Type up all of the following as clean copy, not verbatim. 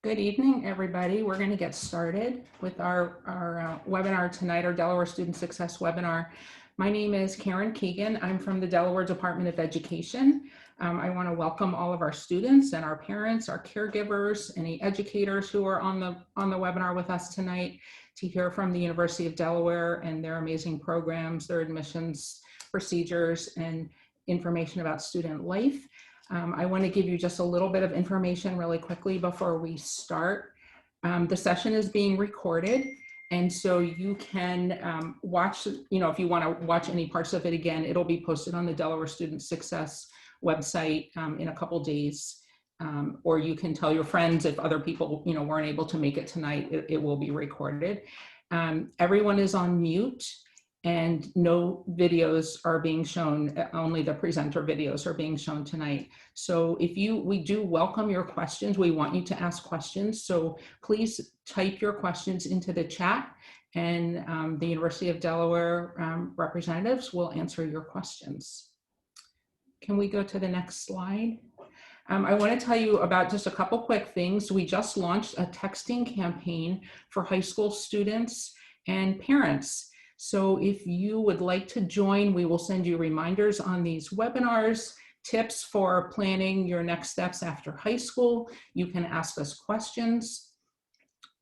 Good evening, everybody. We're going to get started with our webinar tonight, our Delaware Student Success webinar. My name is Karen Keegan. I'm from the Delaware Department of Education. I want to welcome all of our students and our parents, our caregivers, any educators who are on the webinar with us tonight to hear from the University of Delaware and their amazing programs, their admissions procedures, and information about student life. I want to give you just a little bit of information really quickly before we start. The session is being recorded, and so you can watch, if you want to watch any parts of it again, it'll be posted on the Delaware Student Success website in a couple days. Or you can tell your friends if other people, weren't able to make it tonight, it will be recorded. Everyone is on mute. And no videos are being shown, only the presenter videos are being shown tonight. So we do welcome your questions. We want you to ask questions. So please type your questions into the chat and the University of Delaware representatives will answer your questions. Can we go to the next slide? I want to tell you about just a couple quick things. We just launched a texting campaign for high school students and parents. So if you would like to join, we will send you reminders on these webinars, tips for planning your next steps after high school. You can ask us questions.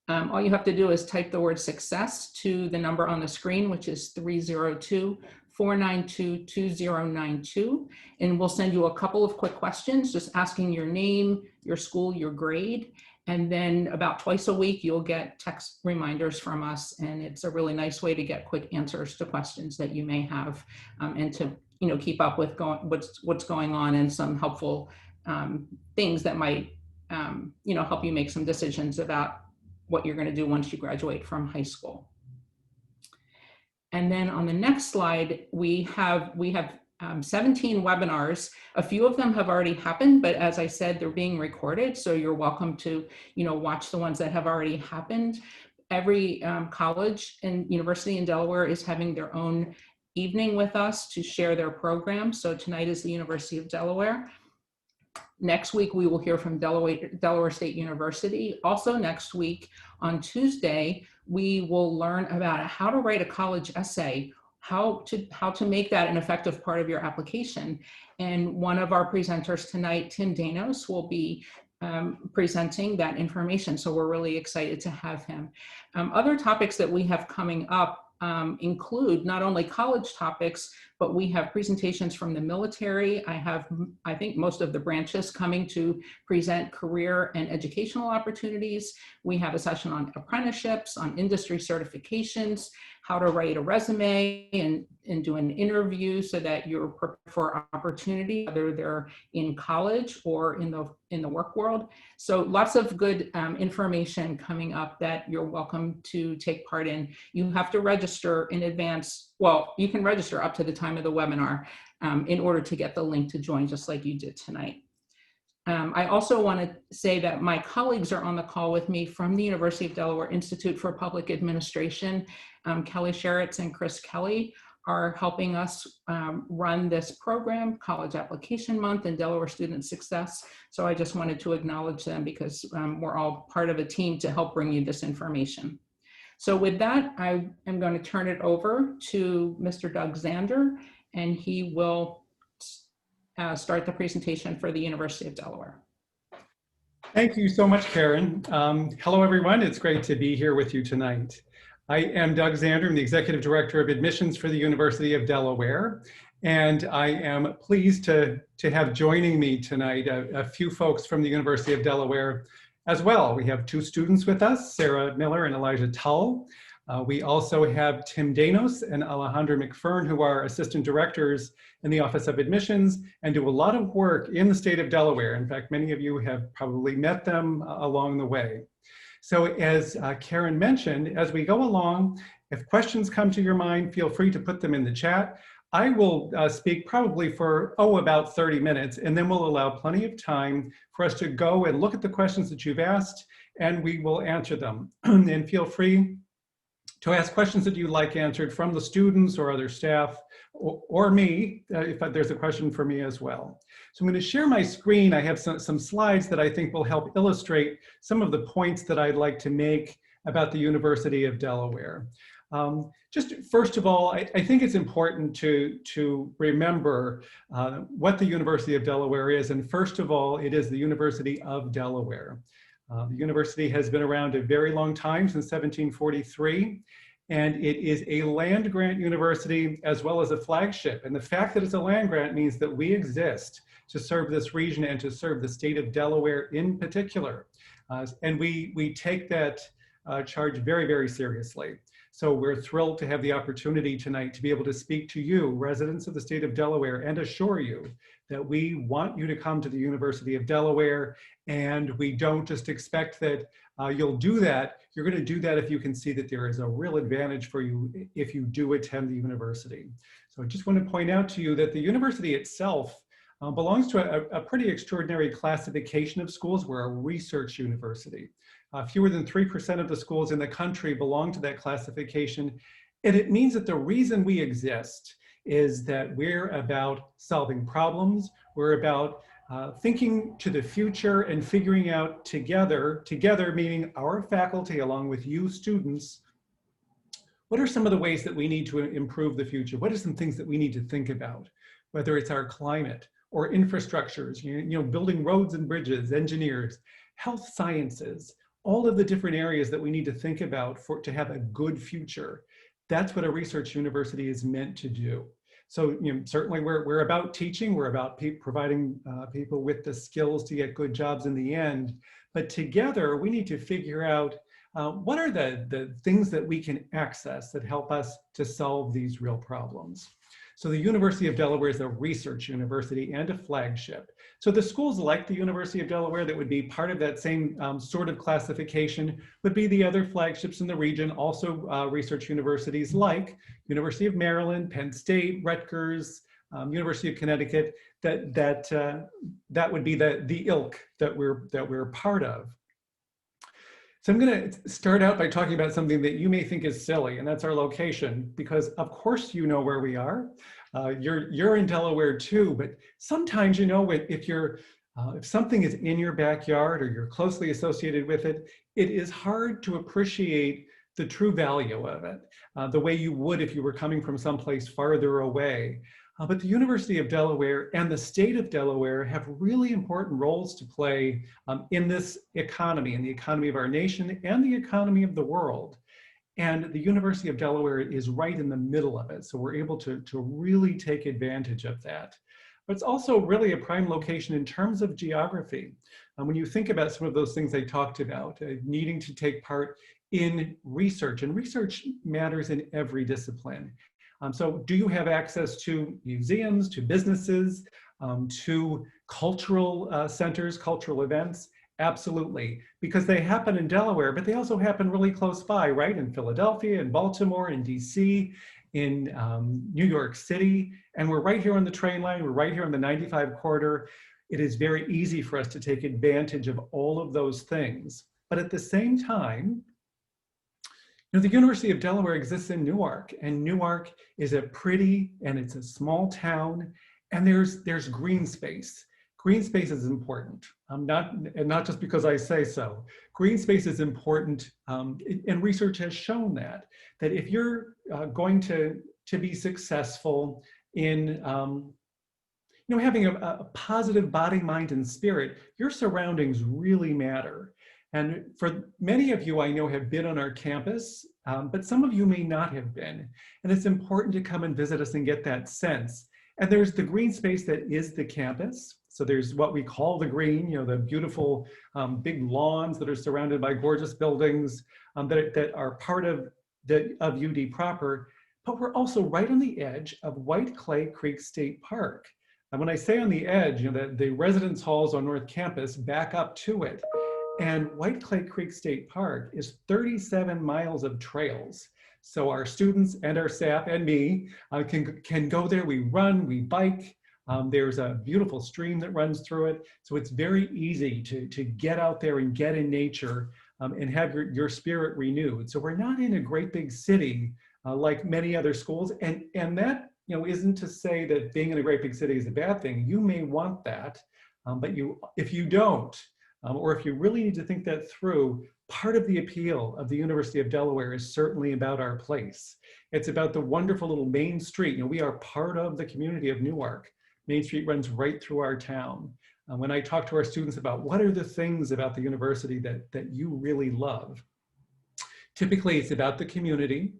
All you have to do is type the word success to the number on the screen, which is 302-492-2092. And we'll send you a couple of quick questions, just asking your name, your school, your grade. And then about twice a week, you'll get text reminders from us. And it's a really nice way to get quick answers to questions that you may have and to keep up with what's going on and some helpful things that might help you make some decisions about what you're going to do once you graduate from high school. And then on the next slide, we have 17 webinars. A few of them have already happened, but as I said, they're being recorded. So you're welcome to, watch the ones that have already happened. Every college and university in Delaware is having their own evening with us to share their program. So tonight is the University of Delaware. Next week, we will hear from Delaware State University. Also next week on Tuesday, we will learn about how to write a college essay, how to make that an effective part of your application. And one of our presenters tonight, Tim Danos, will be presenting that information. So we're really excited to have him. Other topics that we have coming up include not only college topics, but we have presentations from the military. I think most of the branches coming to present career and educational opportunities. We have a session on apprenticeships, on industry certifications, how to write a resume and do an interview so that you're prepared for opportunity, whether they're in college or in the work world. So lots of good information coming up that you're welcome to take part in. You have to register in advance. Well, you can register up to the time of the webinar in order to get the link to join, just like you did tonight. I also want to say that my colleagues are on the call with me from the University of Delaware Institute for Public Administration. Kelly Sheritz and Chris Kelly are helping us run this program, College Application Month and Delaware Student Success. So I just wanted to acknowledge them because we're all part of a team to help bring you this information. So with that, I am going to turn it over to Mr. Doug Zander, and he will start the presentation for the University of Delaware. Thank you so much, Karen. Hello, everyone. It's great to be here with you tonight. I am Doug Zander. I'm the Executive Director of Admissions for the University of Delaware. And I am pleased to have joining me tonight a few folks from the University of Delaware as well. We have two students with us, Sarah Miller and Elijah Tull. We also have Tim Danos and Alejandra McFern, who are assistant directors in the Office of Admissions and do a lot of work in the state of Delaware. In fact, many of you have probably met them along the way. So as Karen mentioned, as we go along, if questions come to your mind, feel free to put them in the chat. I will speak probably for, about 30 minutes, and then we'll allow plenty of time for us to go and look at the questions that you've asked, and we will answer them. And feel free to ask questions that you'd like answered from the students or other staff, or me, if there's a question for me as well. So I'm going to share my screen. I have some slides that I think will help illustrate some of the points that I'd like to make about the University of Delaware. Just first of all, I think it's important to remember what the University of Delaware is. And first of all, it is the University of Delaware. The university has been around a very long time, since 1743, and it is a land grant university as well as a flagship. And the fact that it's a land grant means that we exist to serve this region and to serve the state of Delaware in particular. And we take that charge very, very seriously. So we're thrilled to have the opportunity tonight to be able to speak to you, residents of the state of Delaware, and assure you that we want you to come to the University of Delaware, and we don't just expect that you'll do that. You're going to do that if you can see that there is a real advantage for you if you do attend the university. So I just want to point out to you that the university itself belongs to a pretty extraordinary classification of schools. We're a research university. Fewer than 3% of the schools in the country belong to that classification. And it means that the reason we exist is that we're about solving problems. We're about thinking to the future and figuring out together meaning our faculty along with you students, what are some of the ways that we need to improve the future? What are some things that we need to think about? Whether it's our climate or infrastructures, building roads and bridges, engineers, health sciences, all of the different areas that we need to think about to have a good future. That's what a research university is meant to do. So certainly we're about teaching, we're about providing people with the skills to get good jobs in the end, but together we need to figure out what are the things that we can access that help us to solve these real problems. So the University of Delaware is a research university and a flagship. So the schools like the University of Delaware that would be part of that same sort of classification would be the other flagships in the region, also research universities like University of Maryland, Penn State, Rutgers, University of Connecticut, that would be the ilk that we're part of. So I'm going to start out by talking about something that you may think is silly, and that's our location, because of course you know where we are. You're in Delaware too, but sometimes if something is in your backyard or you're closely associated with it, it is hard to appreciate the true value of it, the way you would if you were coming from someplace farther away. But the University of Delaware and the state of Delaware have really important roles to play in this economy, in the economy of our nation and the economy of the world. And the University of Delaware is right in the middle of it. So we're able to really take advantage of that. But it's also really a prime location in terms of geography. When you think about some of those things I talked about, needing to take part in research, and research matters in every discipline. So do you have access to museums, to businesses, to cultural centers, cultural events? Absolutely, because they happen in Delaware, but they also happen really close by, right? In Philadelphia, in Baltimore, in DC, in New York City, and we're right here on the train line, we're right here on the 95 corridor. It is very easy for us to take advantage of all of those things. But at the same time, the University of Delaware exists in Newark, and Newark is it's a small town, and there's green space. Green space is important, not just because I say so. Green space is important, and research has shown that if you're going to be successful in having a positive body, mind, and spirit, your surroundings really matter. And for many of you I know have been on our campus, but some of you may not have been. And it's important to come and visit us and get that sense. And there's the green space that is the campus. So there's what we call the green, the beautiful big lawns that are surrounded by gorgeous buildings that are part of UD proper. But we're also right on the edge of White Clay Creek State Park. And when I say on the edge, the residence halls on North Campus back up to it. And White Clay Creek State Park is 37 miles of trails. So our students and our staff and me can go there. We run, we bike. There's a beautiful stream that runs through it. So it's very easy to get out there and get in nature and have your spirit renewed. So we're not in a great big city like many other schools. And that isn't to say that being in a great big city is a bad thing. You may want that, but if you don't, or if you really need to think that through, part of the appeal of the University of Delaware is certainly about our place. It's about the wonderful little main street. We are part of the community of Newark. Main Street runs right through our town. When I talk to our students about what are the things about the university that you really love, typically it's about the community.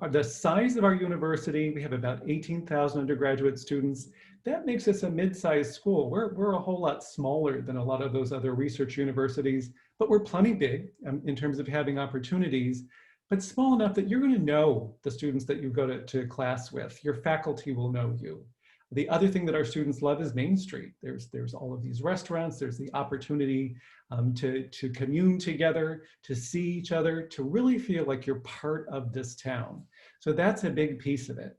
The size of our university, we have about 18,000 undergraduate students. That makes us a mid-sized school. We're a whole lot smaller than a lot of those other research universities, but we're plenty big in terms of having opportunities, but small enough that you're going to know the students that you go to class with. Your faculty will know you. The other thing that our students love is Main Street. There's all of these restaurants. There's the opportunity to commune together, to see each other, to really feel like you're part of this town. So that's a big piece of it.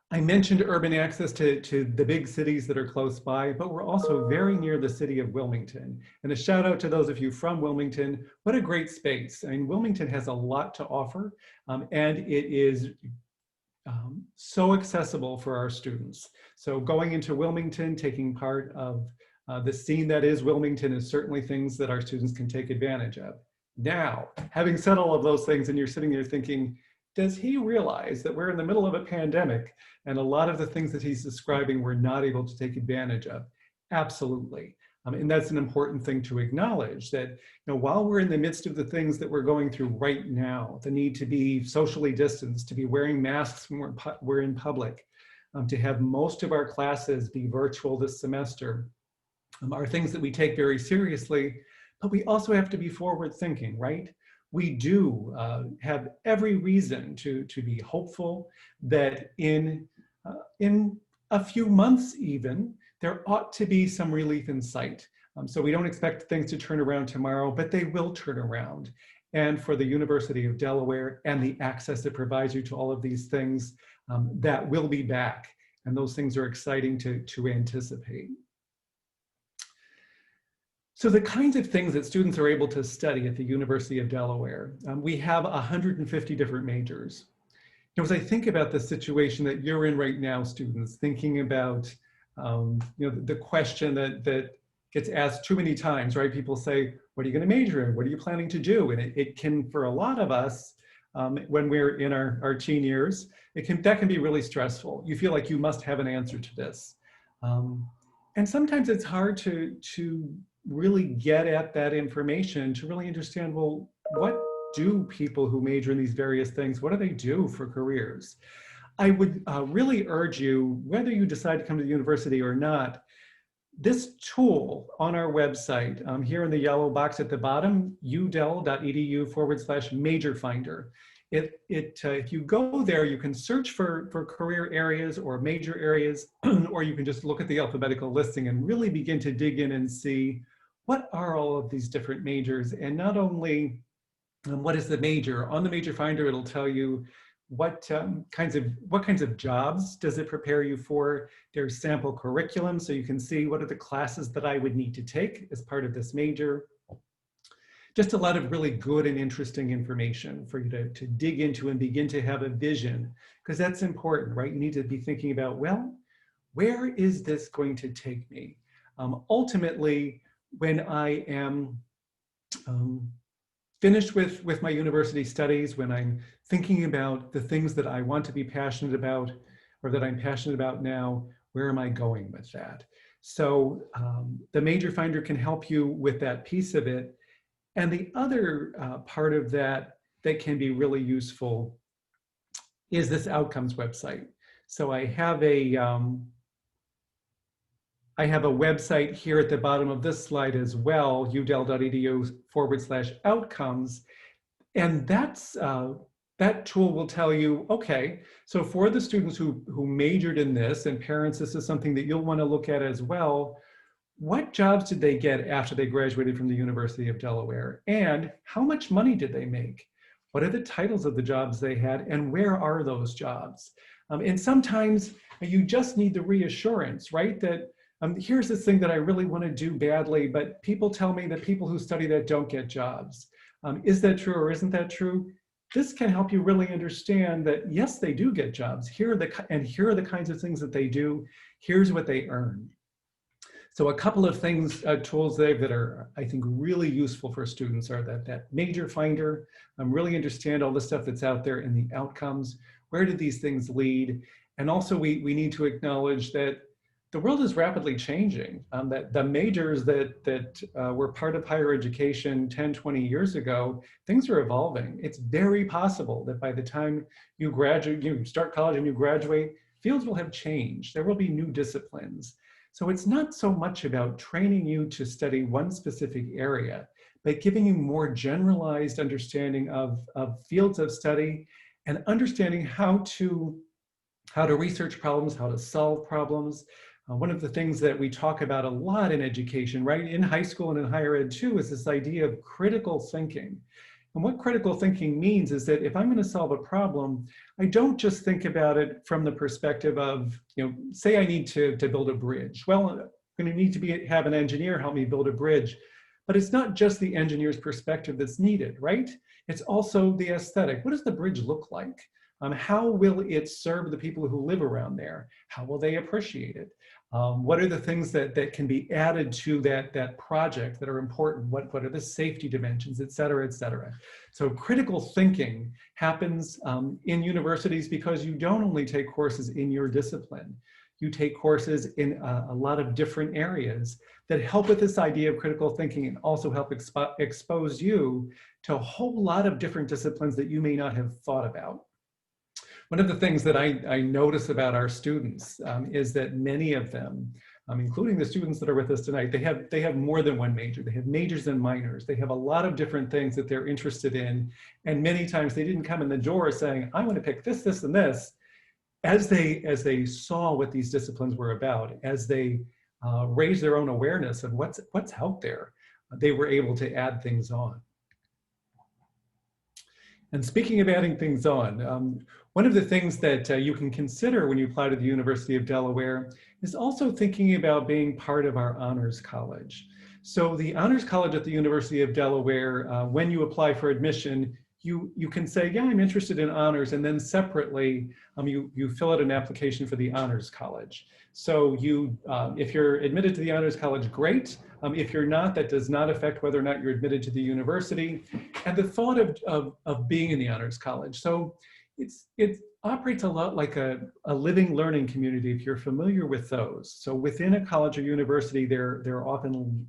I mentioned urban access to the big cities that are close by, but we're also very near the city of Wilmington. And a shout out to those of you from Wilmington. What a great space. I mean, Wilmington has a lot to offer, and it is so accessible for our students. So going into Wilmington, taking part of the scene that is Wilmington is certainly things that our students can take advantage of. Now, having said all of those things, and you're sitting there thinking, does he realize that we're in the middle of a pandemic and a lot of the things that he's describing we're not able to take advantage of? Absolutely. And that's an important thing to acknowledge, that while we're in the midst of the things that we're going through right now, the need to be socially distanced, to be wearing masks when we're in public, to have most of our classes be virtual this semester, are things that we take very seriously, but we also have to be forward thinking, right? We do have every reason to be hopeful that in a few months even, there ought to be some relief in sight. So we don't expect things to turn around tomorrow, but they will turn around. And for the University of Delaware and the access it provides you to all of these things, that will be back. And those things are exciting to anticipate. So the kinds of things that students are able to study at the University of Delaware, we have 150 different majors. As I think about the situation that you're in right now, students, thinking about the question that gets asked too many times, right? People say, what are you going to major in? What are you planning to do? And it can, for a lot of us, when we're in our teen years, that can be really stressful. You feel like you must have an answer to this. And sometimes it's hard to really get at that information, to really understand, well, what do people who major in these various things, what do they do for careers? I would really urge you, whether you decide to come to the university or not, this tool on our website, here in the yellow box at the bottom, udel.edu/major finder. If you go there, you can search for career areas or major areas, or you can just look at the alphabetical listing and really begin to dig in and see what are all of these different majors, and not only what is the major. On the major finder, it'll tell you what kinds of jobs does it prepare you for. There's sample curriculum, so you can see what are the classes that I would need to take as part of this major. Just a lot of really good and interesting information for you to dig into and begin to have a vision, because that's important, right? You need to be thinking about, well, where is this going to take me? Ultimately, when I am finished with my university studies, when I'm thinking about the things that I want to be passionate about, or that I'm passionate about now, where am I going with that? So the major finder can help you with that piece of it. And the other part of that can be really useful is this outcomes website. So I have a website here at the bottom of this slide as well, udel.edu/outcomes. And that tool will tell you, okay, so for the students who majored in this, and parents, this is something that you'll want to look at as well, what jobs did they get after they graduated from the University of Delaware? And how much money did they make? What are the titles of the jobs they had, and where are those jobs? And sometimes you just need the reassurance, right? That Here's this thing that I really want to do badly, but people tell me that people who study that don't get jobs. Is that true or isn't that true? This can help you really understand that, yes, they do get jobs. Here are the kinds of things that they do. Here's what they earn. So a couple of things, tools there that are, I think, really useful for students are that major finder, really understand all the stuff that's out there and the outcomes. Where did these things lead? And also we need to acknowledge that the world is rapidly changing, that the majors that were part of higher education 10, 20 years ago, things are evolving. It's very possible that by the time you graduate, you start college and you graduate, fields will have changed. There will be new disciplines. So it's not so much about training you to study one specific area, but giving you more generalized understanding of fields of study and understanding how to research problems, how to solve problems. One of the things that we talk about a lot in education, right, in high school and in higher ed too, is this idea of critical thinking. And what critical thinking means is that if I'm going to solve a problem, I don't just think about it from the perspective of, say I need to build a bridge. Well, I'm going to need to have an engineer help me build a bridge. But it's not just the engineer's perspective that's needed, right? It's also the aesthetic. What does the bridge look like? How will it serve the people who live around there? How will they appreciate it? What are the things that can be added to that project that are important? What are the safety dimensions, et cetera, et cetera? So critical thinking happens in universities because you don't only take courses in your discipline. You take courses in a lot of different areas that help with this idea of critical thinking and also help expose you to a whole lot of different disciplines that you may not have thought about. One of the things that I notice about our students is that many of them, including the students that are with us tonight, they have more than one major. They have majors and minors. They have a lot of different things that they're interested in. And many times they didn't come in the door saying, I want to pick this, this, and this. As they saw what these disciplines were about, as they raised their own awareness of what's out there, they were able to add things on. And speaking of adding things on, one of the things that you can consider when you apply to the University of Delaware is also thinking about being part of our Honors College. So the Honors College at the University of Delaware, when you apply for admission, you can say, yeah, I'm interested in honors, and then separately, you fill out an application for the Honors College. So if you're admitted to the Honors College, great. If you're not, that does not affect whether or not you're admitted to the university. And the thought of being in the Honors College. So it operates a lot like a living learning community, if you're familiar with those. So within a college or university, there are often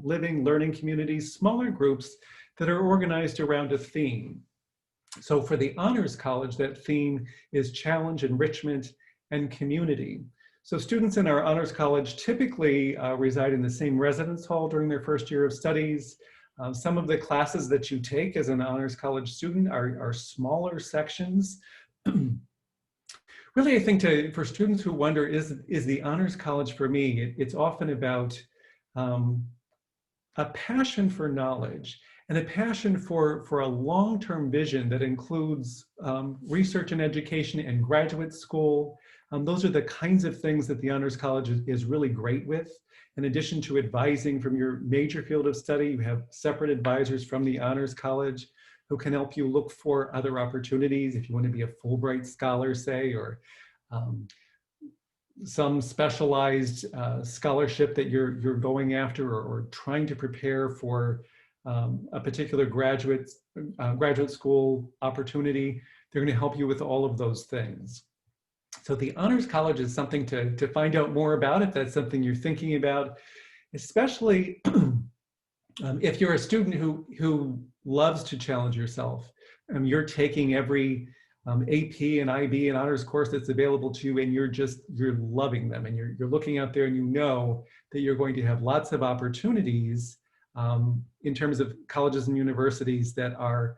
living learning communities, smaller groups that are organized around a theme. So for the Honors College, that theme is challenge, enrichment, and community. So students in our Honors College typically reside in the same residence hall during their first year of studies. Some of the classes that you take as an Honors College student are smaller sections. Really, I think for students who wonder, is the Honors College for me? It's often about a passion for knowledge and a passion for a long-term vision that includes research and education and graduate school. Those are the kinds of things that the Honors College is really great with. In addition to advising from your major field of study, you have separate advisors from the Honors College who can help you look for other opportunities if you want to be a Fulbright scholar, say, or some specialized scholarship that you're going after, or trying to prepare for a particular graduate school opportunity. They're going to help you with all of those things. So the Honors College is something to find out more about if that's something you're thinking about, especially if you're a student who loves to challenge yourself. You're taking every AP and IB and honors course that's available to you, and you're loving them, and you're looking out there and you know that you're going to have lots of opportunities in terms of colleges and universities that are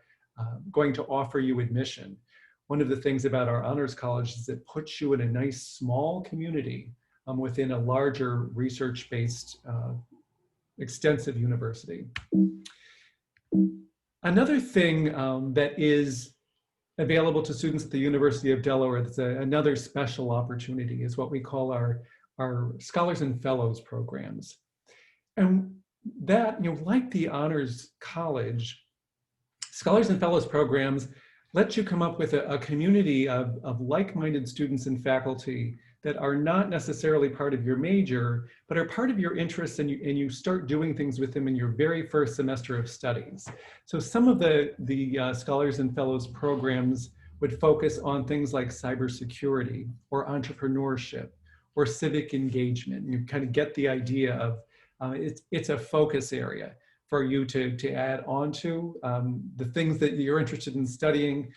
going to offer you admission. One of the things about our Honors College is it puts you in a nice small community within a larger research-based extensive university. Another thing that is available to students at the University of Delaware, that's another special opportunity, is what we call our our Scholars and Fellows programs. And that, like the Honors College, Scholars and Fellows programs let you come up with a community of like-minded students and faculty that are not necessarily part of your major, but are part of your interests, and you start doing things with them in your very first semester of studies. So some of the Scholars and Fellows programs would focus on things like cybersecurity or entrepreneurship or civic engagement. You kind of get the idea of it's a focus area for you to add on to the things that you're interested in studying.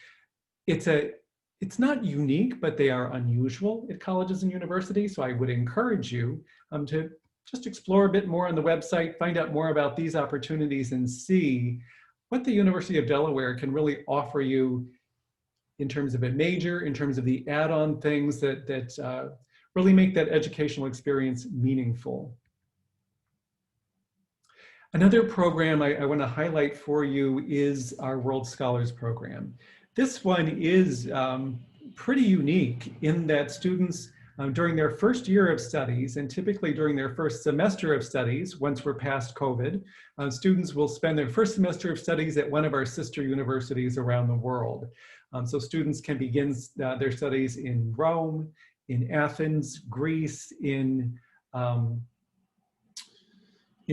It's not unique, but they are unusual at colleges and universities. So I would encourage you to just explore a bit more on the website, find out more about these opportunities, and see what the University of Delaware can really offer you in terms of a major, in terms of the add-on things that really make that educational experience meaningful. Another program I want to highlight for you is our World Scholars Program. This one is pretty unique in that students during their first year of studies, and typically during their first semester of studies, once we're past COVID, students will spend their first semester of studies at one of our sister universities around the world. So students can begin their studies in Rome, in Athens, Greece, in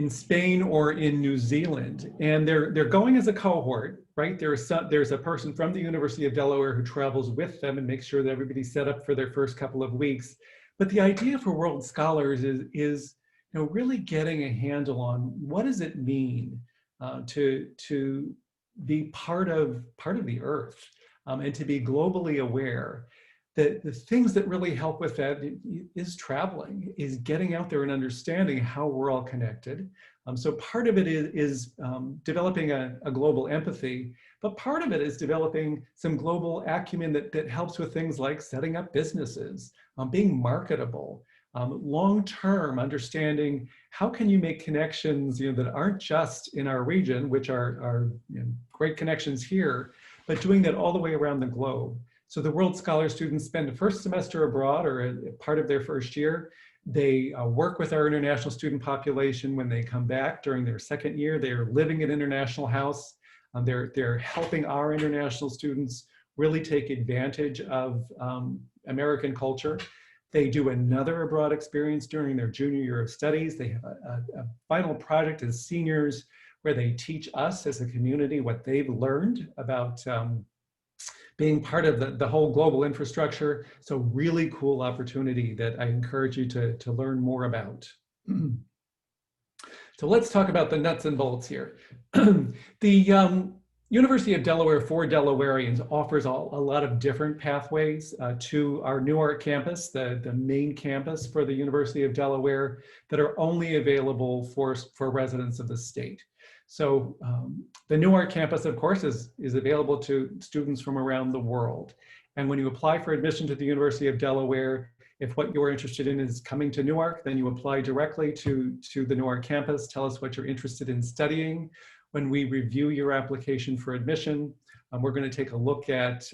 Spain, or in New Zealand, and they're going as a cohort, right? There's a person from the University of Delaware who travels with them and makes sure that everybody's set up for their first couple of weeks. But the idea for World Scholars is really getting a handle on what does it mean to be part of the earth and to be globally aware. The things that really help with that is traveling, is getting out there and understanding how we're all connected. So part of it is developing a global empathy, but part of it is developing some global acumen that helps with things like setting up businesses, being marketable, long-term understanding how can you make connections that aren't just in our region, which are great connections here, but doing that all the way around the globe. So the World Scholar students spend the first semester abroad or a part of their first year. They work with our international student population. When they come back during their second year, they are living at International House. They're helping our international students really take advantage of American culture. They do another abroad experience during their junior year of studies. They have a final project as seniors where they teach us as a community what they've learned about being part of the whole global infrastructure. So really cool opportunity that I encourage you to learn more about. So let's talk about the nuts and bolts here. The University of Delaware for Delawareans offers a lot of different pathways to our Newark campus, the main campus for the University of Delaware, that are only available for residents of the state. So the Newark campus, of course, is available to students from around the world. And when you apply for admission to the University of Delaware, if what you're interested in is coming to Newark, then you apply directly to the Newark campus. Tell us what you're interested in studying. When we review your application for admission, we're going to take a look at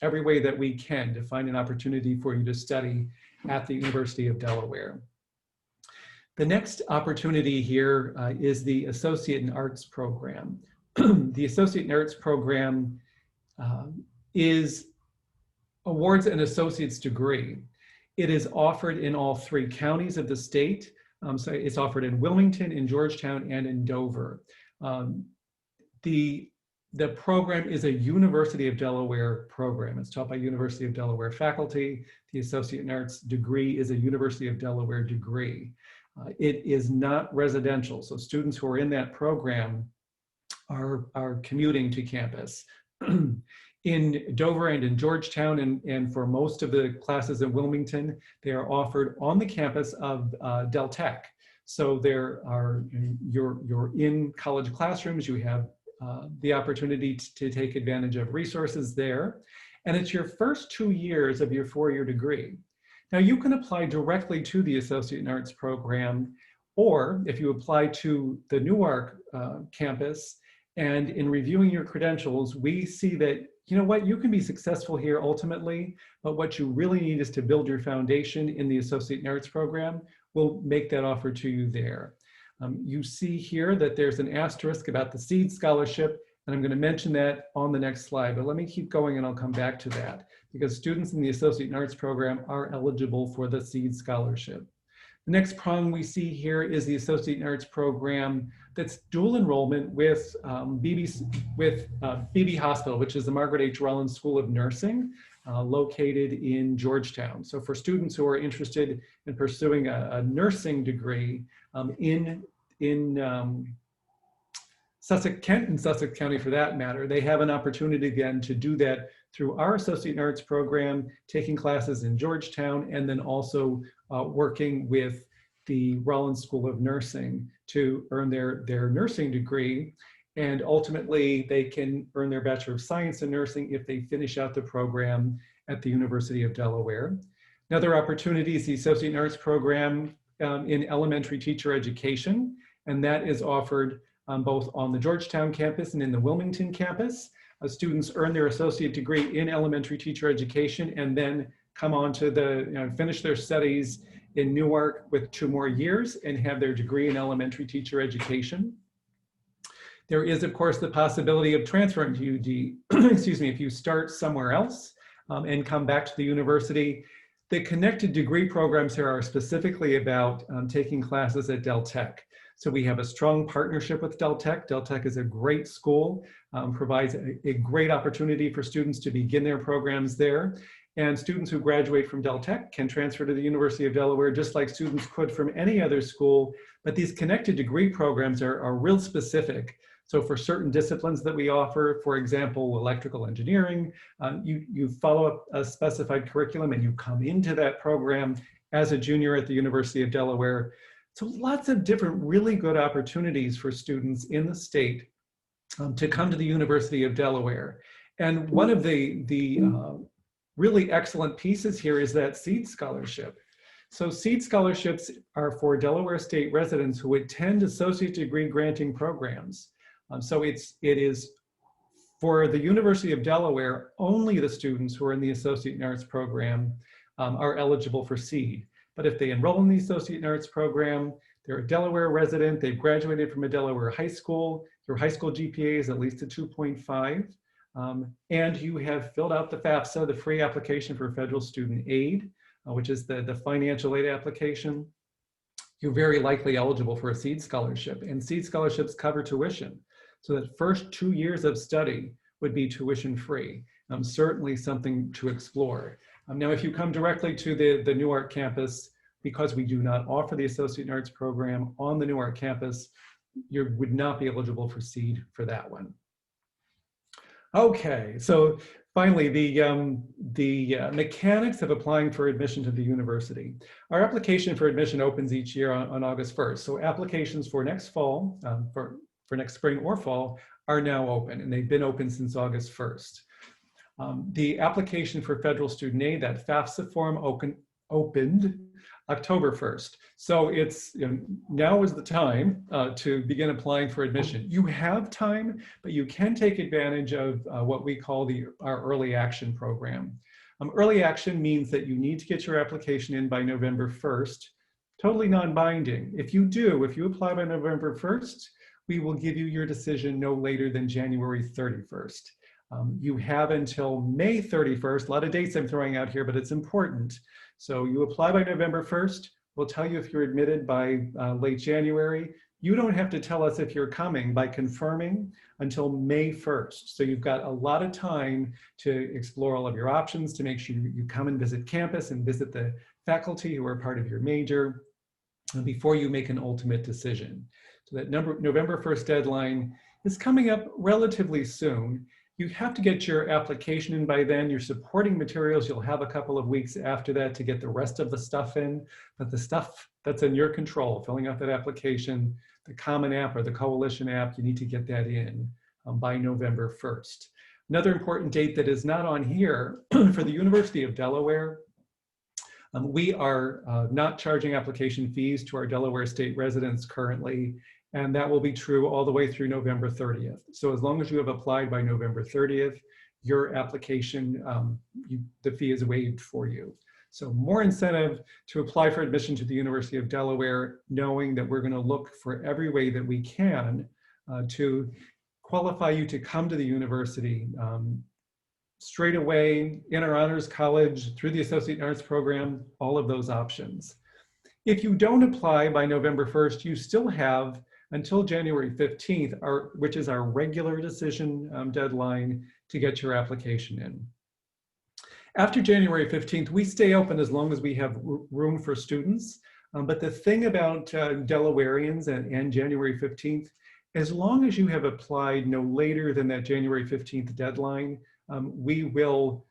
every way that we can to find an opportunity for you to study at the University of Delaware. The next opportunity here is the Associate in Arts program. The Associate in Arts program awards an associate's degree. It is offered in all 3 counties of the state. So it's offered in Wilmington, in Georgetown, and in Dover. The program is a University of Delaware program. It's taught by University of Delaware faculty. The Associate in Arts degree is a University of Delaware degree. It is not residential, so students who are in that program are commuting to campus. In Dover and in Georgetown, and for most of the classes in Wilmington, they are offered on the campus of Del Tech. So you're in college classrooms, you have the opportunity to take advantage of resources there, and it's your first 2 years of your 4-year degree. Now you can apply directly to the Associate in Arts program, or if you apply to the Newark campus, and in reviewing your credentials, we see that you know what, you can be successful here ultimately, but what you really need is to build your foundation in the Associate in Arts program. We'll make that offer to you there. You see here that there's an asterisk about the SEED scholarship, and I'm going to mention that on the next slide, but let me keep going and I'll come back to that, because students in the Associate in Arts program are eligible for the SEED scholarship. The next prong we see here is the Associate in Arts program that's dual enrollment with Beebe Hospital, which is the Margaret H. Rollins School of Nursing, located in Georgetown. So for students who are interested in pursuing a nursing degree in Sussex, Kent and Sussex County for that matter, they have an opportunity again to do that through our Associate in Arts program, taking classes in Georgetown, and then also working with the Rollins School of Nursing to earn their nursing degree. And ultimately, they can earn their Bachelor of Science in Nursing if they finish out the program at the University of Delaware. Another opportunity is the Associate in Arts program in elementary teacher education, and that is offered both on the Georgetown campus and in the Wilmington campus. Students earn their associate degree in elementary teacher education and then come on to finish their studies in Newark with 2 more years and have their degree in elementary teacher education. There is, of course, the possibility of transferring to UD, excuse me, if you start somewhere else and come back to the university. The connected degree programs here are specifically about taking classes at Del Tech. So we have a strong partnership with Del Tech. Del Tech is a great school, provides a great opportunity for students to begin their programs there. And students who graduate from Del Tech can transfer to the University of Delaware just like students could from any other school. But these connected degree programs are real specific. So for certain disciplines that we offer, for example, electrical engineering, you follow a specified curriculum and you come into that program as a junior at the University of Delaware. So lots of different really good opportunities for students in the state to come to the University of Delaware. And one of the really excellent pieces here is that SEED scholarship. So SEED scholarships are for Delaware State residents who attend associate degree granting programs. So it is for the University of Delaware, only the students who are in the Associate in Arts program are eligible for SEED. But if they enroll in the Associate in Arts program, they're a Delaware resident, they've graduated from a Delaware high school, their high school GPA is at least a 2.5, and you have filled out the FAFSA, the free application for federal student aid, which is the financial aid application, you're very likely eligible for a SEED scholarship. And SEED scholarships cover tuition. So that first 2 years of study would be tuition free. Certainly something to explore. Now, if you come directly to the Newark campus, because we do not offer the Associate in Arts program on the Newark campus, you would not be eligible for SEED for that one. Okay, so finally, the mechanics of applying for admission to the university. Our application for admission opens each year on August 1st. So applications for next fall, for next spring or fall, are now open, and they've been open since August 1st. The application for federal student aid, that FAFSA form opened October 1st. So it's, now is the time to begin applying for admission. You have time, but you can take advantage of what we call our early action program. Early action means that you need to get your application in by November 1st, totally non-binding. If you apply by November 1st, we will give you your decision no later than January 31st. You have until May 31st, a lot of dates I'm throwing out here, but it's important. So you apply by November 1st, we'll tell you if you're admitted by late January. You don't have to tell us if you're coming by confirming until May 1st. So you've got a lot of time to explore all of your options, to make sure you come and visit campus and visit the faculty who are part of your major before you make an ultimate decision. So that November 1st deadline is coming up relatively soon. You have to get your application in by then. Your supporting materials, you'll have a couple of weeks after that to get the rest of the stuff in, but the stuff that's in your control, filling out that application, the Common App or the Coalition app, you need to get that in by November 1st. Another important date that is not on here for the University of Delaware, we are not charging application fees to our Delaware State residents currently, and that will be true all the way through November 30th. So as long as you have applied by November 30th, your application, the fee is waived for you. So more incentive to apply for admission to the University of Delaware, knowing that we're going to look for every way that we can to qualify you to come to the university straight away, in our honors college, through the Associate in Arts program, all of those options. If you don't apply by November 1st, you still have until January 15th, which is our regular decision deadline to get your application in. After January 15th, we stay open as long as we have room for students. But the thing about Delawareans and January 15th, as long as you have applied no later than that January 15th deadline, we will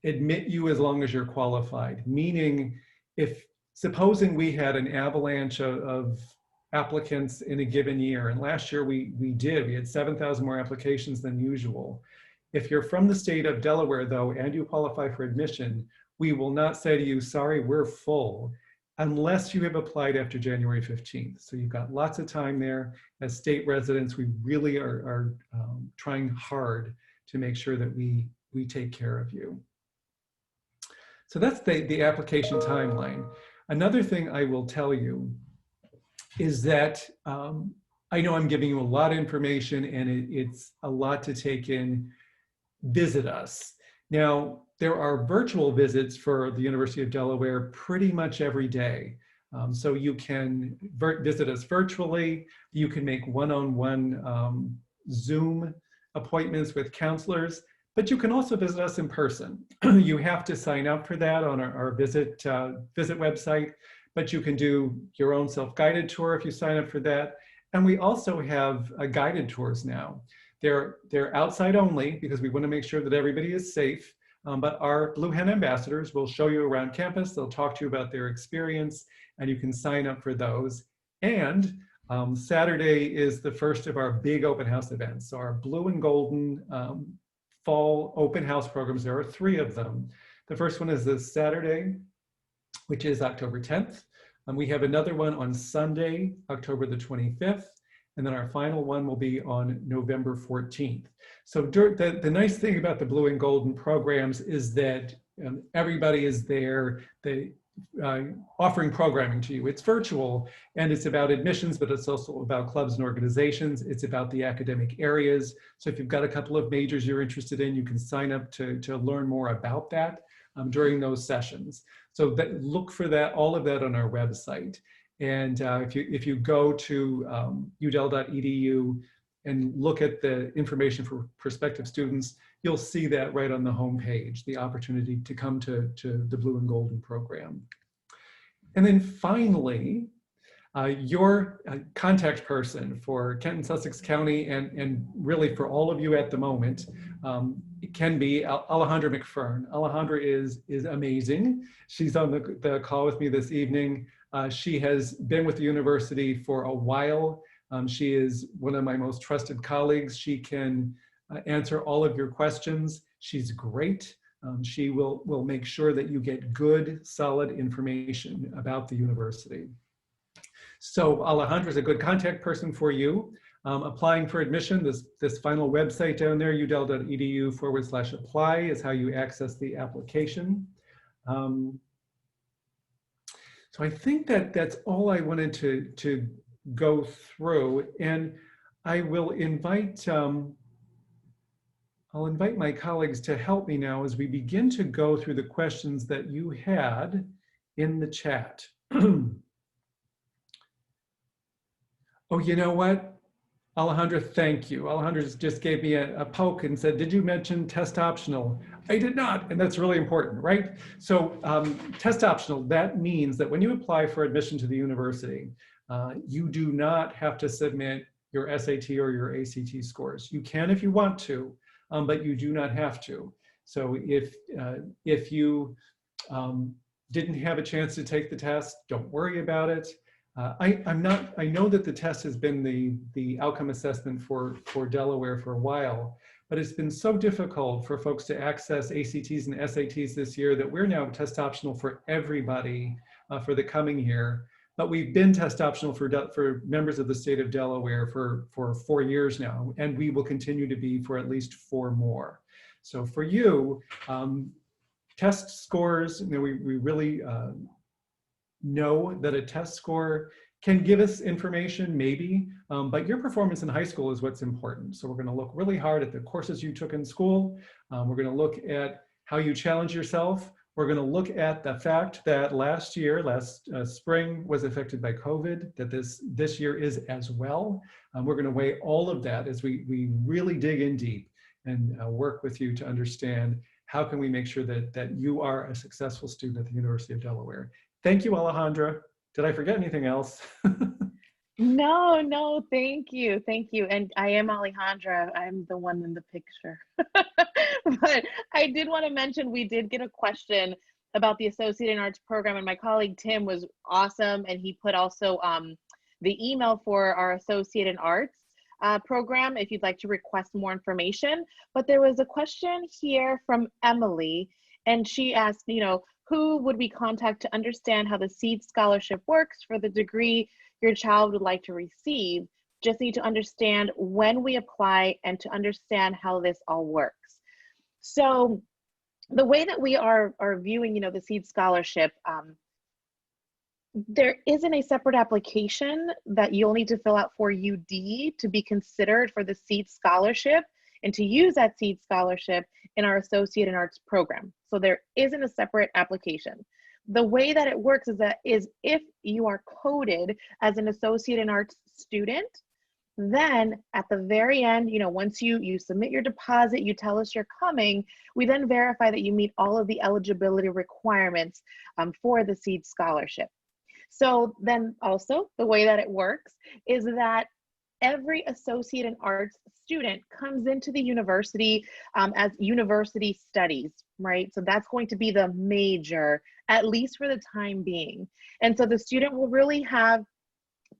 admit you as long as you're qualified. Meaning, supposing we had an avalanche of applicants in a given year, and last year we had 7,000 more applications than usual. If you're from the state of Delaware, though, and you qualify for admission, we will not say to you, sorry, we're full, unless you have applied after January 15th. So you've got lots of time there. As state residents, we really are trying hard to make sure that we take care of you. So that's the application timeline. Another thing I will tell you is that I know I'm giving you a lot of information and it's a lot to take in. Visit us. Now, there are virtual visits for the University of Delaware pretty much every day. So you can visit us virtually. You can make one-on-one Zoom appointments with counselors, but you can also visit us in person. You have to sign up for that on our visit website, but you can do your own self-guided tour if you sign up for that. And we also have guided tours now. They're outside only because we want to make sure that everybody is safe. But our Blue Hen ambassadors will show you around campus. They'll talk to you about their experience, and you can sign up for those. And Saturday is the first of our big open house events. So our blue and golden fall open house programs, there are 3 of them. The first one is this Saturday, which is October 10th. We have another one on Sunday, October the 25th. And then our final one will be on November 14th. So the nice thing about the blue and golden programs is that everybody is there offering programming to you. It's virtual and it's about admissions, but it's also about clubs and organizations. It's about the academic areas. So if you've got a couple of majors you're interested in, you can sign up to learn more about that during those sessions. So look for that, all of that on our website. And if you go to udel.edu and look at the information for prospective students, you'll see that right on the homepage, the opportunity to come to the Blue and Golden program. And then finally, your contact person for Kent and Sussex County and really for all of you at the moment, it can be Alejandra McFern. Alejandra is amazing. She's on the call with me this evening. She has been with the university for a while. She is one of my most trusted colleagues. She can answer all of your questions. She's great. She will make sure that you get good, solid information about the university. So Alejandra is a good contact person for you. Applying for admission, this final website down there, udel.edu/apply is how you access the application. So I think that's all I wanted to go through, and I will invite I'll invite my colleagues to help me now as we begin to go through the questions that you had in the chat. Oh, you know what? Alejandra, thank you. Alejandra just gave me a poke and said, did you mention test optional? I did not, and that's really important, right? So test optional, that means that when you apply for admission to the university, you do not have to submit your SAT or your ACT scores. You can if you want to, but you do not have to. So if you didn't have a chance to take the test, don't worry about it. I know that the test has been the outcome assessment for Delaware for a while, but it's been so difficult for folks to access ACTs and SATs this year that we're now test optional for everybody for the coming year. but we've been test optional for members of the state of Delaware for 4 years now, and we will continue to be for at least 4 more. So for you, test scores, you know, we really know that a test score can give us information, maybe, but your performance in high school is what's important. So we're going to look really hard at the courses you took in school. We're going to look at how you challenge yourself. We're going to look at the fact that last spring was affected by COVID, that this year is as well. We're going to weigh all of that as we really dig in deep and work with you to understand how can we make sure that you are a successful student at the University of Delaware. Thank you, Alejandra. Did I forget anything else? No, thank you. Thank you. And I am Alejandra. I'm the one in the picture. But I did want to mention, we did get a question about the Associate in Arts program, and my colleague Tim was awesome. And he put also the email for our Associate in Arts program if you'd like to request more information. But there was a question here from Emily, and she asked, you know, who would we contact to understand how the SEED scholarship works for the degree your child would like to receive? Just need to understand when we apply and to understand how this all works. So the way that we are viewing, you know, the SEED scholarship, there isn't a separate application that you'll need to fill out for UD to be considered for the SEED scholarship and to use that SEED scholarship in our Associate in Arts program. So there isn't a separate application. The way that it works is if you are coded as an Associate in Arts student, then at the very end, you know, once you submit your deposit, you tell us you're coming, we then verify that you meet all of the eligibility requirements for the SEED scholarship. So then also the way that it works is that every Associate in Arts student comes into the university as university studies, right? So that's going to be the major, at least for the time being. And so the student will really have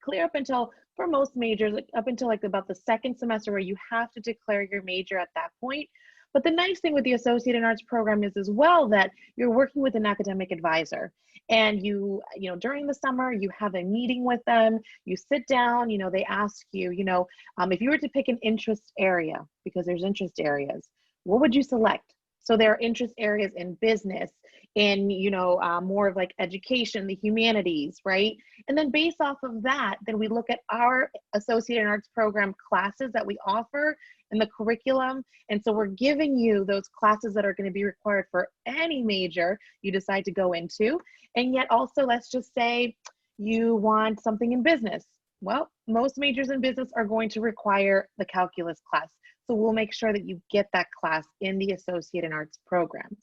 clear up until, for most majors, up until like about the second semester where you have to declare your major at that point. But the nice thing with the Associate in Arts program is as well that you're working with an academic advisor, and you know, during the summer, you have a meeting with them, you sit down, you know, they ask you, you know, if you were to pick an interest area, because there's interest areas, what would you select? So there are interest areas in business, in, you know, more of like education, the humanities, right? And then based off of that, then we look at our Associate in Arts program classes that we offer in the curriculum. And so we're giving you those classes that are going to be required for any major you decide to go into. And yet also, let's just say you want something in business. Well, most majors in business are going to require the calculus class. So we'll make sure that you get that class in the Associate in Arts program.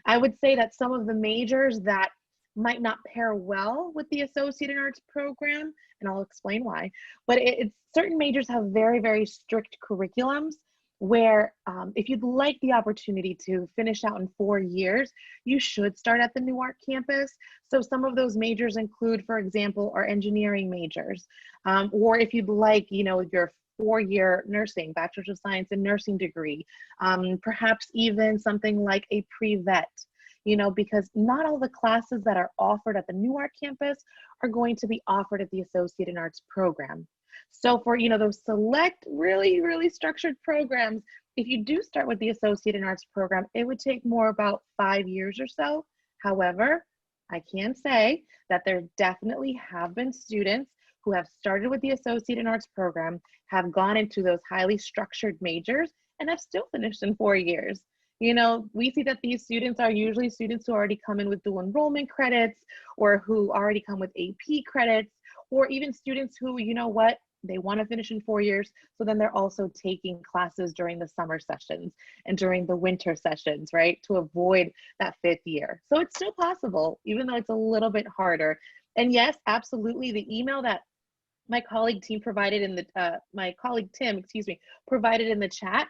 I would say that some of the majors that might not pair well with the Associate in Arts program, and I'll explain why, but it's certain majors have very, very strict curriculums where if you'd like the opportunity to finish out in 4 years, you should start at the Newark campus. So some of those majors include, for example, our engineering majors, or if you'd like, you know, your 4-year nursing, Bachelor's of Science in Nursing degree, perhaps even something like a pre-vet, you know, because not all the classes that are offered at the Newark campus are going to be offered at the Associate in Arts program. So for, you know, those select really, really structured programs, if you do start with the Associate in Arts program, it would take more about 5 years or so. However, I can say that there definitely have been students who have started with the Associate in Arts program, have gone into those highly structured majors, and have still finished in 4 years. You know, we see that these students are usually students who already come in with dual enrollment credits, or who already come with AP credits, or even students who, you know what, they want to finish in 4 years, so then they're also taking classes during the summer sessions and during the winter sessions, right, to avoid that 5th year. So it's still possible, even though it's a little bit harder. And yes, absolutely, the email that my colleague Tim provided in the provided in the chat,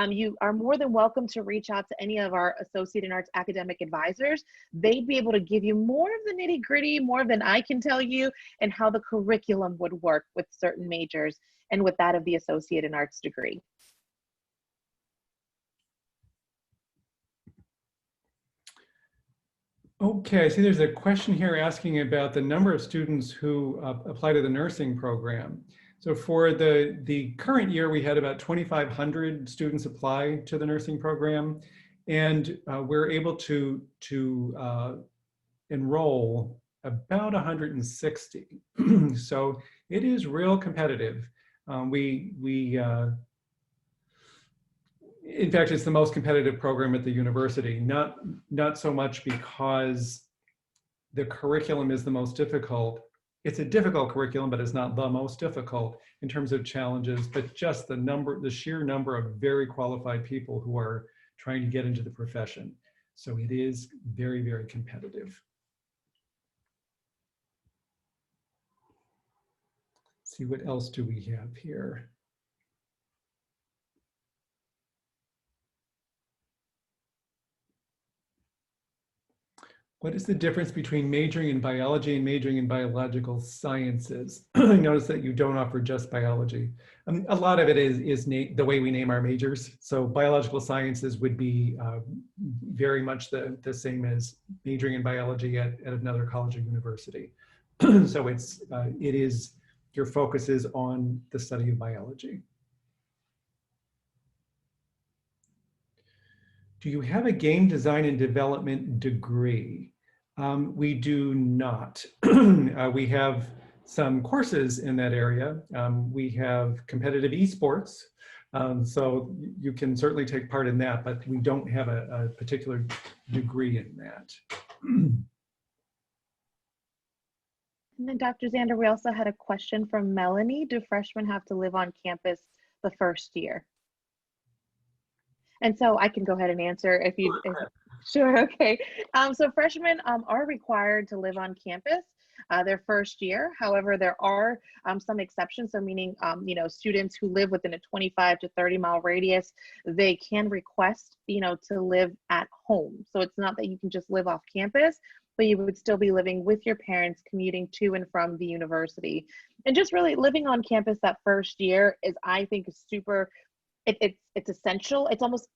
you are more than welcome to reach out to any of our Associate in Arts academic advisors. They'd be able to give you more of the nitty gritty, more than I can tell you, and how the curriculum would work with certain majors and with that of the Associate in Arts degree. Okay, I see there's a question here asking about the number of students who apply to the nursing program. So for the current year, we had about 2,500 students apply to the nursing program, and we're able to enroll about 160. So it is real competitive. In fact, it's the most competitive program at the university, not so much because the curriculum is the most difficult. It's a difficult curriculum, but it's not the most difficult in terms of challenges, but just the sheer number of very qualified people who are trying to get into the profession. So it is very, very competitive. Let's see, what else do we have here? What is the difference between majoring in biology and majoring in biological sciences? I notice that you don't offer just biology. A lot of it is the way we name our majors. So biological sciences would be very much the same as majoring in biology at another college or university. So your focus is on the study of biology. Do you have a game design and development degree? We do not. We have some courses in that area. We have competitive esports, so you can certainly take part in that, but we don't have a particular degree in that. And then Dr. Zander, we also had a question from Melanie. Do freshmen have to live on campus the first year? And so I can go ahead and answer if you, sure, okay. So freshmen are required to live on campus their first year. However, there are some exceptions. So meaning, students who live within a 25 to 30-mile radius, they can request, to live at home. So it's not that you can just live off campus, but you would still be living with your parents, commuting to and from the university. And just really living on campus that first year is, I think, super, it's essential. It's almost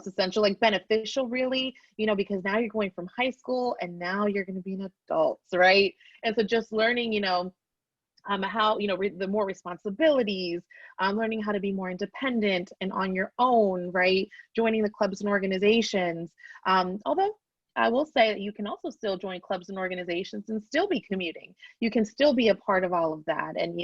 essential, like beneficial, really, because now you're going from high school and now you're going to be an adult, right? And so just learning, how, the more responsibilities, learning how to be more independent and on your own, right? Joining the clubs and organizations. Although I will say that you can also still join clubs and organizations and still be commuting. You can still be a part of all of that. And,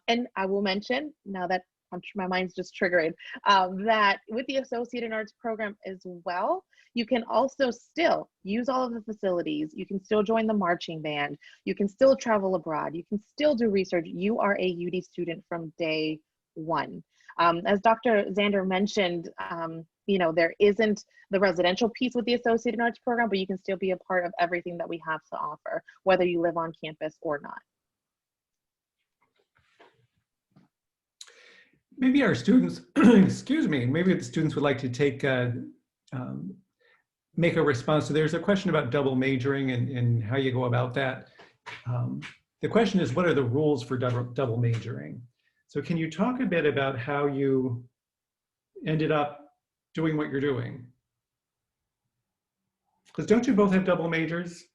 and I will mention now that I'm sure my mind's just triggered, that with the Associate in Arts program as well, you can also still use all of the facilities. You can still join the marching band. You can still travel abroad. You can still do research. You are a UD student from day one. As Dr. Zander mentioned, there isn't the residential piece with the Associate in Arts program, but you can still be a part of everything that we have to offer, whether you live on campus or not. Maybe our students, excuse me, maybe the students would like to make a response. So there's a question about double majoring and how you go about that. The question is, what are the rules for double majoring? So can you talk a bit about how you ended up doing what you're doing? Because don't you both have double majors?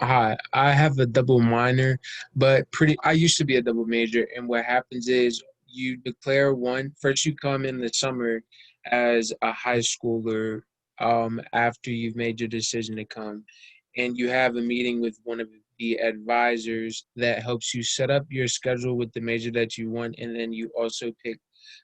Hi, I have a double minor, but I used to be a double major, and what happens is you declare one. First you come in the summer as a high schooler, after you've made your decision to come, and you have a meeting with one of the advisors that helps you set up your schedule with the major that you want, and then you also pick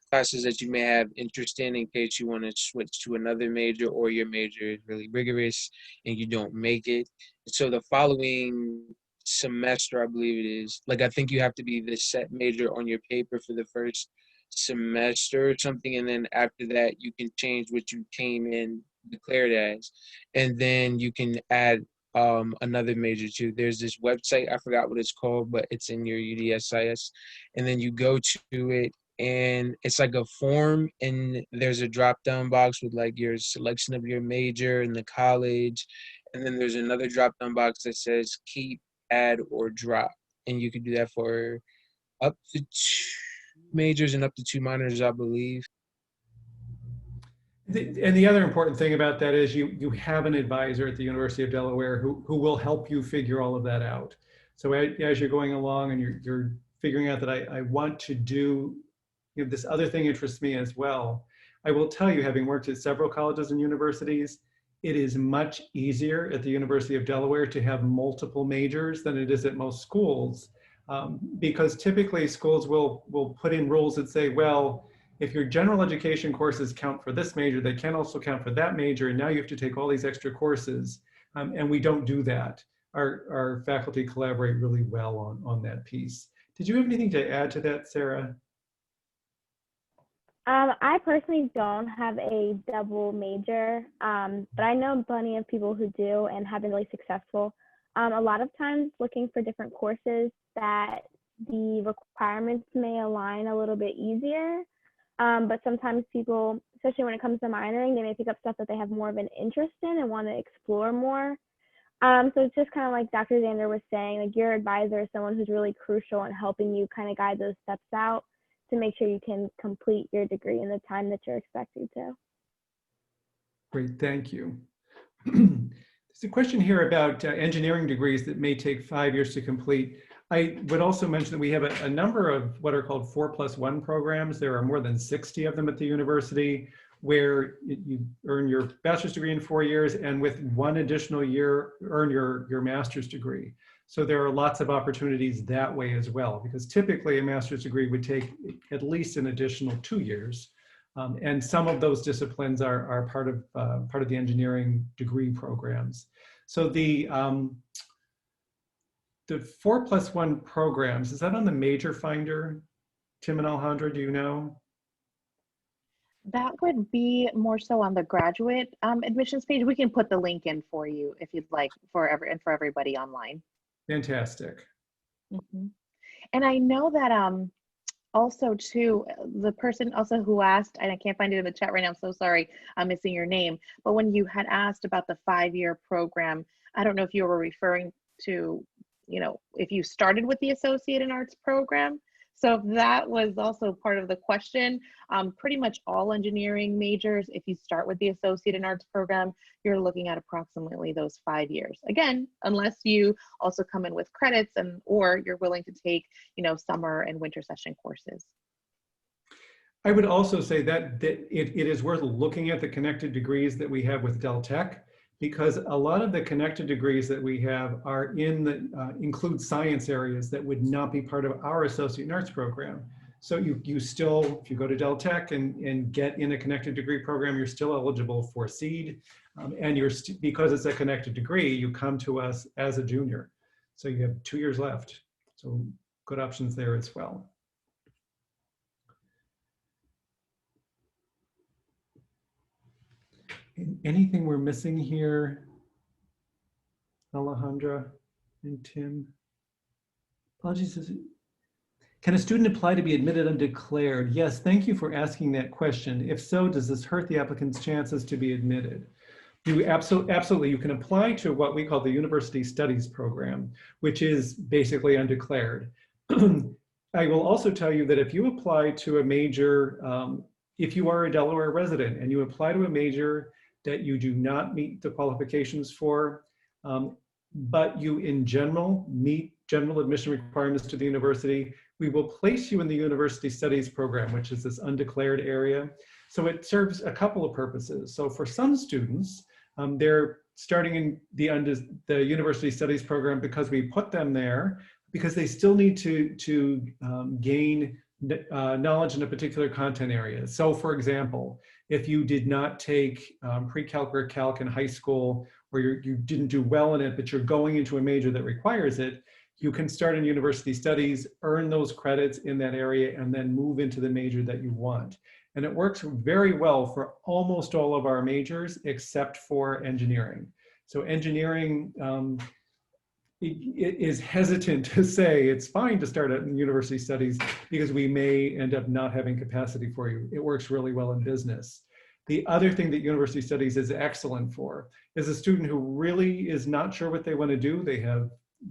classes that you may have interest in case you want to switch to another major, or your major is really rigorous and you don't make it. So the following semester, I believe it is, I think you have to be the set major on your paper for the first semester or something, and then after that you can change what you came in declared as, and then you can add another major too. There's this website, I forgot what it's called, but it's in your UDSIS, and then you go to it, and it's like a form, and there's a drop down box with your selection of your major and the college, and then there's another drop down box that says keep, add, or drop, and you can do that for up to 2 majors and up to 2 minors, I believe. And the other important thing about that is you have an advisor at the University of Delaware who will help you figure all of that out. So as you're going along and you're figuring out that I want to do, this other thing interests me as well. I will tell you, having worked at several colleges and universities, it is much easier at the University of Delaware to have multiple majors than it is at most schools, because typically schools will put in rules that say, well, if your general education courses count for this major, they can also count for that major, and now you have to take all these extra courses, and we don't do that. Our faculty collaborate really well on that piece. Did you have anything to add to that, Sarah? I personally don't have a double major, but I know plenty of people who do and have been really successful. A lot of times looking for different courses that the requirements may align a little bit easier, but sometimes people, especially when it comes to minoring, they may pick up stuff that they have more of an interest in and want to explore more. So it's just kind of like Dr. Zander was saying, like your advisor is someone who's really crucial in helping you kind of guide those steps out to make sure you can complete your degree in the time that you're expected to. Great, thank you. There's a question here about engineering degrees that may take 5 years to complete. I would also mention that we have a number of what are called 4+1 programs. There are more than 60 of them at the university, where you earn your bachelor's degree in 4 years, and with one additional year, earn your master's degree. So there are lots of opportunities that way as well, because typically a master's degree would take at least an additional 2 years. And some of those disciplines are part of the engineering degree programs. So the 4+1 programs, is that on the major finder? Tim and Alejandra, do you know? That would be more so on the graduate admissions page. We can put the link in for you if you'd like, for everybody online. Fantastic. Mm-hmm. And I know that also too, the person also who asked, and I can't find it in the chat right now, I'm so sorry, I'm missing your name, but when you had asked about the 5-year program, I don't know if you were referring to, if you started with the Associate in Arts program. So that was also part of the question. Pretty much all engineering majors, if you start with the Associate in Arts program, you're looking at approximately those 5 years. Again, unless you also come in with credits or you're willing to take, summer and winter session courses. I would also say that it is worth looking at the connected degrees that we have with Del Tech, because a lot of the connected degrees that we have are include science areas that would not be part of our Associate in Arts program. So you still, if you go to Del Tech and get in a connected degree program, you're still eligible for SEED. And because it's a connected degree, you come to us as a junior. So you have 2 years left. So good options there as well. Anything we're missing here, Alejandra and Tim? Apologies. Can a student apply to be admitted undeclared? Yes, thank you for asking that question. If so, does this hurt the applicant's chances to be admitted? You absolutely, you can apply to what we call the University Studies program, which is basically undeclared. I will also tell you that if you apply to a major, if you are a Delaware resident and you apply to a major that you do not meet the qualifications for, but you in general meet general admission requirements to the university, we will place you in the University Studies program, which is this undeclared area. So it serves a couple of purposes. So for some students, they're starting in the University Studies program because we put them there, because they still need to gain knowledge in a particular content area. So for example, if you did not take pre-calc or calc in high school, or you didn't do well in it, but you're going into a major that requires it, you can start in University Studies, earn those credits in that area, and then move into the major that you want. And it works very well for almost all of our majors, except for engineering. So engineering is hesitant to say it's fine to start at University Studies because we may end up not having capacity for you. It works really well in business. The other thing that University Studies is excellent for is a student who really is not sure what they want to do.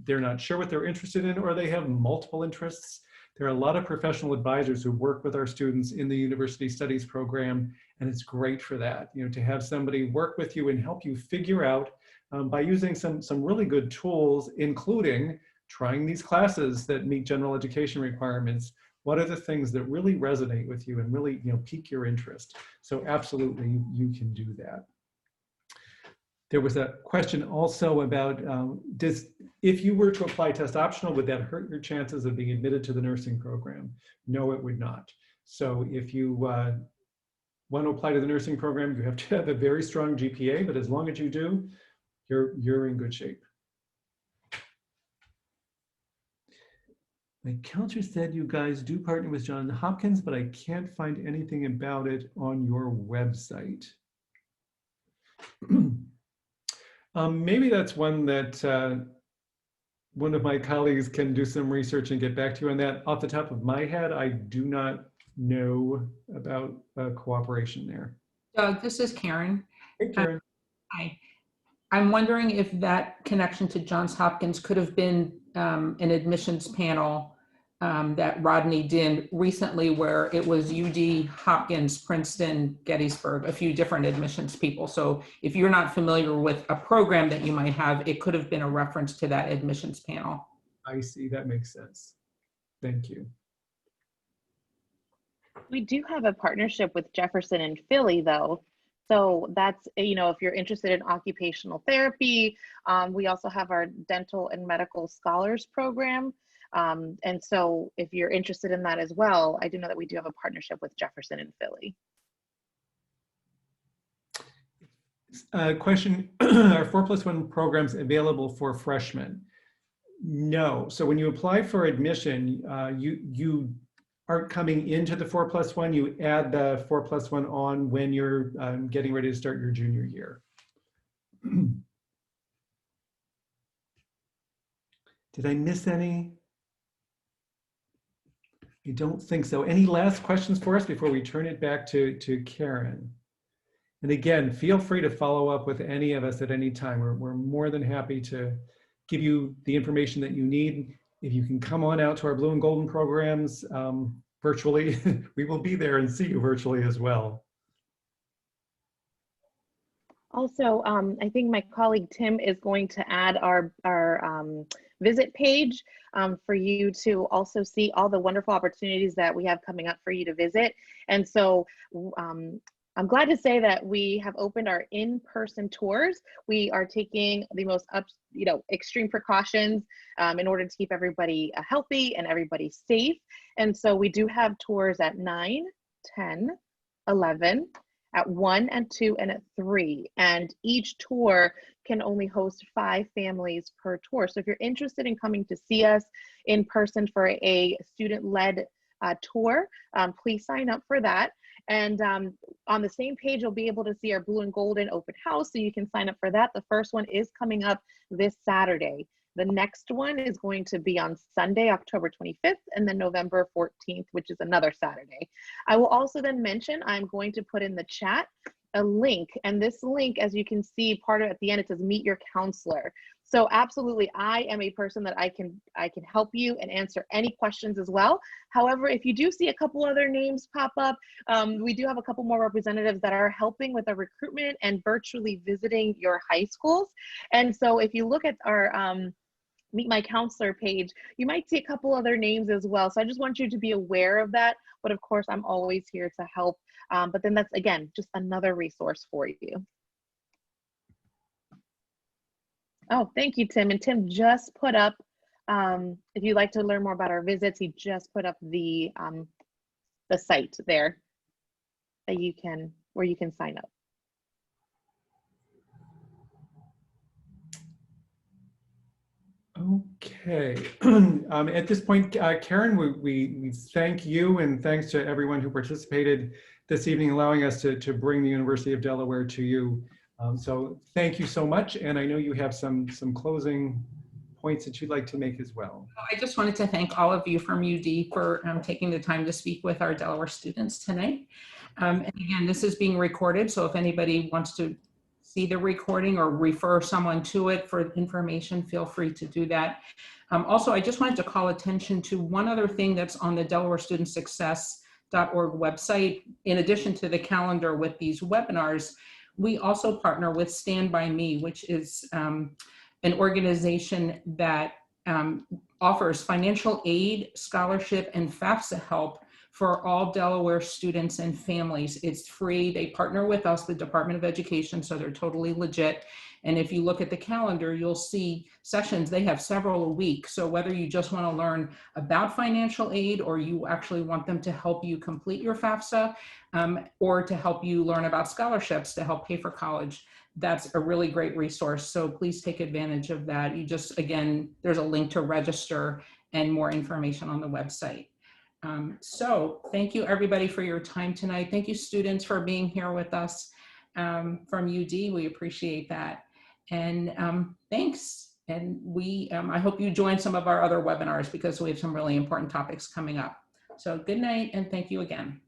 They're not sure what they're interested in, or they have multiple interests. There are a lot of professional advisors who work with our students in the University Studies program, and it's great for that, to have somebody work with you and help you figure out by using some really good tools, including trying these classes that meet general education requirements. What are the things that really resonate with you and really pique your interest? So absolutely, you can do that. There was a question also about, if you were to apply test optional, would that hurt your chances of being admitted to the nursing program? No, it would not. So if you want to apply to the nursing program, you have to have a very strong GPA, but as long as you do, you're in good shape. My counselor said you guys do partner with Johns Hopkins, but I can't find anything about it on your website. Maybe that's one that one of my colleagues can do some research and get back to you on that. Off the top of my head, I do not know about cooperation there. Doug, this is Karen. Hey, Karen. Hi. I'm wondering if that connection to Johns Hopkins could have been an admissions panel that Rodney did recently, where it was UD, Hopkins, Princeton, Gettysburg, a few different admissions people. So if you're not familiar with a program that you might have, it could have been a reference to that admissions panel. I see, that makes sense. Thank you. We do have a partnership with Jefferson and Philly, though. So that's, if you're interested in occupational therapy, we also have our dental and medical scholars program. And so if you're interested in that as well, I do know that we do have a partnership with Jefferson and Philly. Question, are 4+1 programs available for freshmen? No. So when you apply for admission, you aren't coming into the 4+1, you add the 4+1 on when you're getting ready to start your junior year. Did I miss any? I don't think so. Any last questions for us before we turn it back to Karen? And again, feel free to follow up with any of us at any time. We're more than happy to give you the information that you need. If you can come on out to our Blue and Golden programs virtually, we will be there and see you virtually as well. Also, I think my colleague Tim is going to add our visit page for you to also see all the wonderful opportunities that we have coming up for you to visit. And so I'm glad to say that we have opened our in-person tours. We are taking the most extreme precautions in order to keep everybody healthy and everybody safe. And so we do have tours at 9, 10, 11, at 1 and 2 and at 3. And each tour can only host 5 families per tour. So if you're interested in coming to see us in person for a student-led tour, please sign up for that. And on the same page, you'll be able to see our Blue and Golden open house, so you can sign up for that. The first one is coming up this Saturday. The next one is going to be on Sunday, October 25th, and then November 14th, which is another Saturday. I will also then mention, I'm going to put in the chat a link, and this link, as you can see, part of at the end, it says meet your counselor. So absolutely, I am a person that I can help you and answer any questions as well. However, if you do see a couple other names pop up, we do have a couple more representatives that are helping with the recruitment and virtually visiting your high schools. And so if you look at our Meet My Counselor page, you might see a couple other names as well. So I just want you to be aware of that. But of course, I'm always here to help. But then that's, again, just another resource for you. Oh, thank you, Tim. And Tim just put up, if you'd like to learn more about our visits, he just put up the site there that where you can sign up. Okay. At this point, Karen, we thank you, and thanks to everyone who participated this evening, allowing us to bring the University of Delaware to you. So thank you so much. And I know you have some closing points that you'd like to make as well. I just wanted to thank all of you from UD for taking the time to speak with our Delaware students tonight. And again, this is being recorded, so if anybody wants to see the recording or refer someone to it for information, feel free to do that. Also, I just wanted to call attention to one other thing that's on the Delaware Student Success.org website. In addition to the calendar with these webinars, we also partner with Stand By Me, which is an organization that offers financial aid, scholarship, and FAFSA help for all Delaware students and families. It's free. They partner with us, the Department of Education, so they're totally legit. And if you look at the calendar, you'll see sessions. They have several a week. So whether you just want to learn about financial aid or you actually want them to help you complete your FAFSA or to help you learn about scholarships to help pay for college, that's a really great resource. So please take advantage of that. You just, again, there's a link to register and more information on the website. So thank you everybody for your time tonight. Thank you students for being here with us from UD. We appreciate that. And thanks. And I hope you join some of our other webinars because we have some really important topics coming up. So good night and thank you again.